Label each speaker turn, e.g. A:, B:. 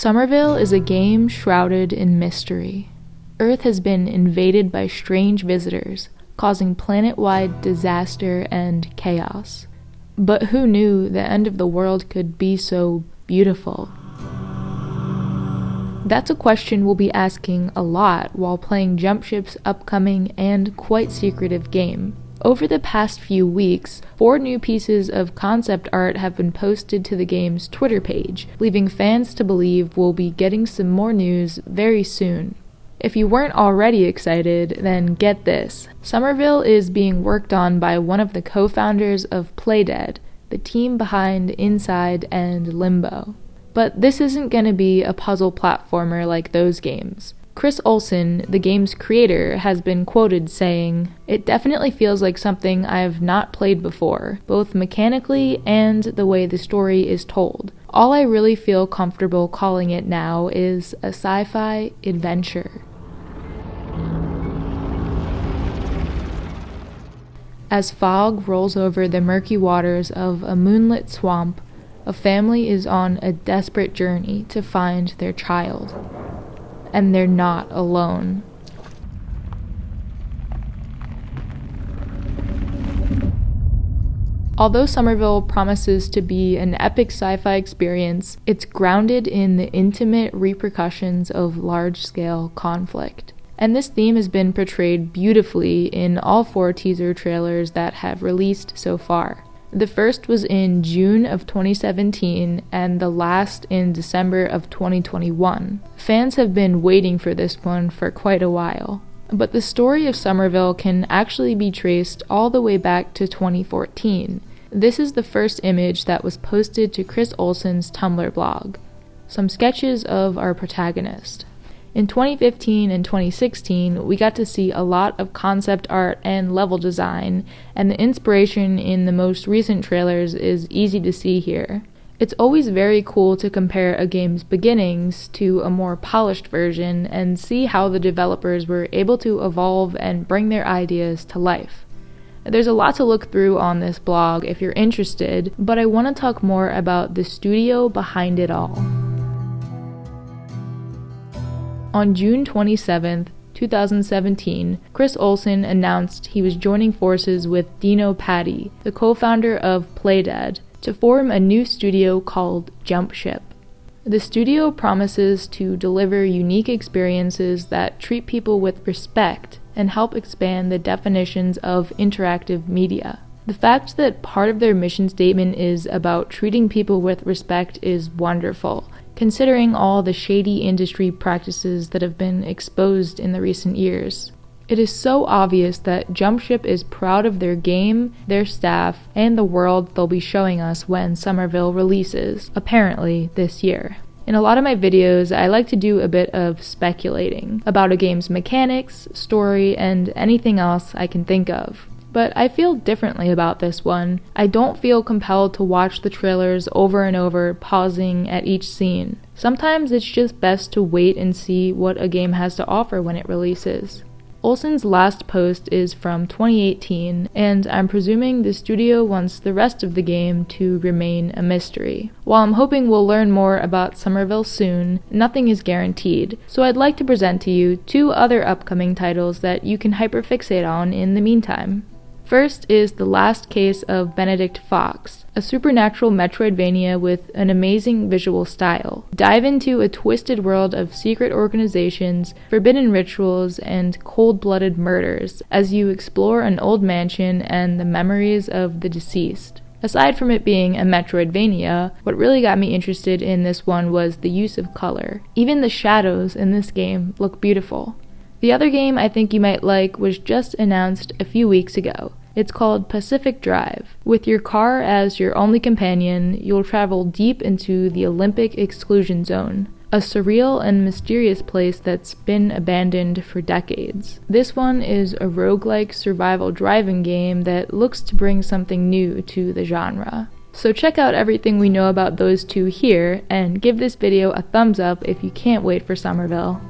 A: Somerville is a game shrouded in mystery. Earth has been invaded by strange visitors, causing planet-wide disaster and chaos. But who knew the end of the world could be so beautiful? That's a question we'll be asking a lot while playing Jump Ship's upcoming and quite secretive game. Over the past few weeks, 4 new pieces of concept art have been posted to the game's Twitter page, leaving fans to believe we'll be getting some more news very soon. If you weren't already excited, then get this. Somerville is being worked on by one of the co-founders of Playdead, the team behind Inside and Limbo. But this isn't going to be a puzzle platformer like those games. Chris Olsen, the game's creator, has been quoted saying, "It definitely feels like something I have not played before, both mechanically and the way the story is told. All I really feel comfortable calling it now is a sci-fi adventure." As fog rolls over the murky waters of a moonlit swamp, a family is on a desperate journey to find their child. And they're not alone. Although Somerville promises to be an epic sci-fi experience, it's grounded in the intimate repercussions of large-scale conflict. And this theme has been portrayed beautifully in all 4 teaser trailers that have released so far. The first was in June of 2017 and the last in December of 2021. Fans have been waiting for this one for quite a while. But the story of Somerville can actually be traced all the way back to 2014. This is the first image that was posted to Chris Olsen's Tumblr blog. Some sketches of our protagonist. In 2015 and 2016, we got to see a lot of concept art and level design, and the inspiration in the most recent trailers is easy to see here. It's always very cool to compare a game's beginnings to a more polished version and see how the developers were able to evolve and bring their ideas to life. There's a lot to look through on this blog if you're interested, but I want to talk more about the studio behind it all. On June 27, 2017, Chris Olsen announced he was joining forces with Dino Patti, the co-founder of Playdead, to form a new studio called Jump Ship. The studio promises to deliver unique experiences that treat people with respect and help expand the definitions of interactive media. The fact that part of their mission statement is about treating people with respect is wonderful, considering all the shady industry practices that have been exposed in the recent years. It is so obvious that Jump Ship is proud of their game, their staff, and the world they'll be showing us when Somerville releases, apparently this year. In a lot of my videos, I like to do a bit of speculating about a game's mechanics, story, and anything else I can think of. But I feel differently about this one. I don't feel compelled to watch the trailers over and over, pausing at each scene. Sometimes it's just best to wait and see what a game has to offer when it releases. Olsen's last post is from 2018, and I'm presuming the studio wants the rest of the game to remain a mystery. While I'm hoping we'll learn more about Somerville soon, nothing is guaranteed, so I'd like to present to you 2 other upcoming titles that you can hyperfixate on in the meantime. First is The Last Case of Benedict Fox, a supernatural Metroidvania with an amazing visual style. Dive into a twisted world of secret organizations, forbidden rituals, and cold-blooded murders as you explore an old mansion and the memories of the deceased. Aside from it being a Metroidvania, what really got me interested in this one was the use of color. Even the shadows in this game look beautiful. The other game I think you might like was just announced a few weeks ago. It's called Pacific Drive. With your car as your only companion, you'll travel deep into the Olympic exclusion zone, a surreal and mysterious place that's been abandoned for decades. This one is a roguelike survival driving game that looks to bring something new to the genre. So check out everything we know about those 2 here, and give this video a thumbs up if you can't wait for Somerville.